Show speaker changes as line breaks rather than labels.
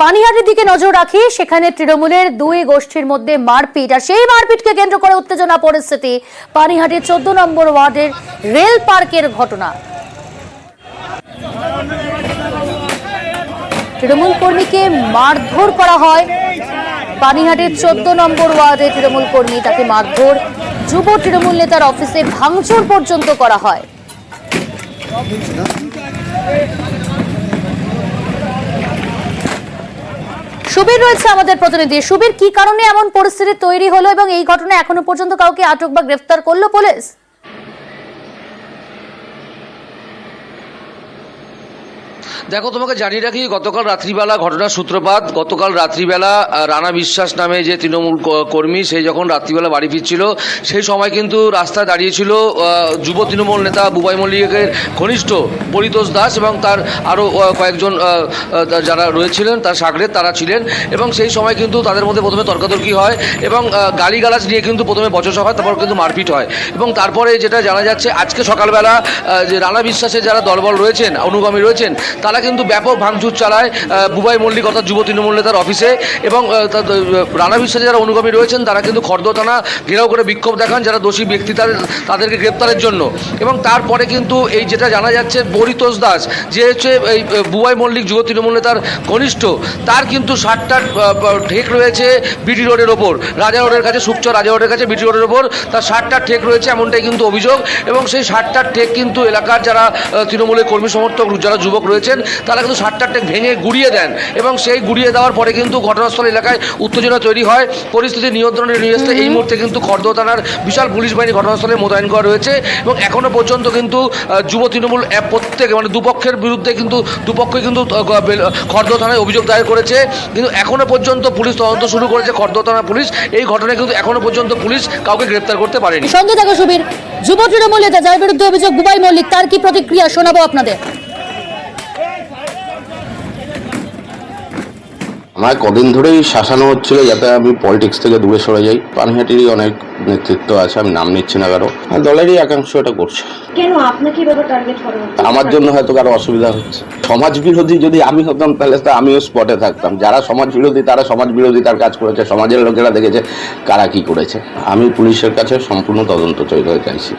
পানিহাটির দিকে নজর রাখি, সেখানে তৃণমূলের দুই গোষ্ঠীর মধ্যে মারপিট, আর সেই মারপিটকে কেন্দ্র করে উত্তেজনা পরিস্থিতি। পানিহাটির 14 নম্বর ওয়ার্ডের রেল পার্কের ঘটনা। তৃণমূল কর্মীকে মারধর করা হয়। পানিহাটির 14 নম্বর ওয়ার্ডে তৃণমূল কর্মী, তাকে মারধর, যুব তৃণমূল নেতার অফিসে ভাঙচুর পর্যন্ত করা হয়। সুবীর রয়েছে আমাদের প্রতিনিধি। সুবীর, কি কারণে এমন পরিস্থিতি তৈরি হলো এবং এই ঘটনায় এখনো পর্যন্ত কাউকে আটক বা গ্রেফতার করলো পুলিশ?
দেখো, তোমাকে জানিয়ে রাখি, গতকাল রাত্রিবেলা ঘটনার সূত্রপাত। গতকাল রাত্রিবেলা রানা বিশ্বাস নামে যে তৃণমূল কর্মী, সেই যখন রাত্রিবেলা বাড়ি ফিরছিল, সেই সময় কিন্তু রাস্তায় দাঁড়িয়েছিল যুব তৃণমূল নেতা বুবাই মল্লিকের ঘনিষ্ঠ পরিতোষ দাস এবং তার আরও কয়েকজন যারা রয়েছিলেন তার সাগরেদ, তারা ছিলেন। এবং সেই সময় কিন্তু তাদের মধ্যে প্রথমে তর্কাতর্কি হয় এবং গালিগালাজ নিয়ে কিন্তু প্রথমে বচসা হয়, তারপর কিন্তু মারপিট হয়। এবং তারপরে যেটা জানা যাচ্ছে, আজকে সকালবেলা যে রানা বিশ্বাসের যারা দলবল রয়েছেন, অনুগামী রয়েছেন, তারা কিন্তু ব্যাপক ভাঙচুর চালায় বুবাই মল্লিক অর্থাৎ যুব তৃণমূল নেতার অফিসে। এবং রানা বিশ্বাসের যারা অনুগামী রয়েছেন তারা কিন্তু খর্দ থানা ঘেরাও করে বিক্ষোভ দেখান যারা দোষী ব্যক্তি তাদেরকে গ্রেপ্তারের জন্য। এবং তারপরে কিন্তু এই যেটা জানা যাচ্ছে, পরিতোষ দাস যে হচ্ছে এই বুবাই মল্লিক যুব তৃণমূল নেতার ঘনিষ্ঠ, তার কিন্তু 60টা ঠেক রয়েছে বিটি রোডের ওপর, রাজা রোডের কাছে, সুকচর রাজা রোডের কাছে বিটি রোডের ওপর তার 60টা ঠেক রয়েছে, এমনটাই কিন্তু অভিযোগ। এবং সেই 60টা ঠেক কিন্তু এলাকার যারা তৃণমূলের কর্মী সমর্থক যারা যুবক রয়েছেন তারা কিন্তু 60টা ঠেক ভেঙে গুড়িয়ে দেন। এবং সেই গুড়িয়ে দেওয়ার পরে কিন্তু ঘটনাস্থল এলাকায় উত্তেজনা তৈরি হয়। পরিস্থিতি নিয়ন্ত্রণে নিয়ে আসতে এই মুহূর্তে কিন্তু খর্দ থানার বিশাল পুলিশ বাহিনী ঘটনাস্থলে মোতায়েন করা রয়েছে। এবং এখনও পর্যন্ত কিন্তু যুব তৃণমূল প্রত্যেকে মানে দুপক্ষের বিরুদ্ধে কিন্তু দুপক্ষই কিন্তু খর্দ থানায় অভিযোগ দায়ের করেছে। কিন্তু এখনও পর্যন্ত পুলিশ তদন্ত শুরু করেছে, খর্দ থানা পুলিশ। এই ঘটনায় কিন্তু এখনও পর্যন্ত পুলিশ কাউকে গ্রেপ্তার করতে পারেনি।
সঙ্গে থাকো সুবীর। যুব তৃণমূল নেতা যার বিরুদ্ধে অভিযোগ বুবাই মল্লিক, তার কি প্রতিক্রিয়া শোনাবো আপনাদের।
আমার কদিন ধরেই শাসানো হচ্ছিল যাতে আমি পলিটিক্স থেকে দূরে সরে যাই। পানিহাটিরই অনেক নেতৃত্ব আছে, আমি নাম নিচ্ছি না কারো, দলেরই একাংশ এটা করছে।
কেন আপনাকে এভাবে টার্গেট করা হচ্ছে?
আমার জন্য হয়তো কারো অসুবিধা হচ্ছে। সমাজ বিরোধী যদি আমি হতাম তাহলে তো আমিও স্পটে থাকতাম। যারা সমাজ বিরোধী তারা সমাজ বিরোধিতার কাজ করেছে, সমাজের লোকেরা দেখেছে কারা কি করেছে। আমি পুলিশের কাছে সম্পূর্ণ তদন্ত চাইছি।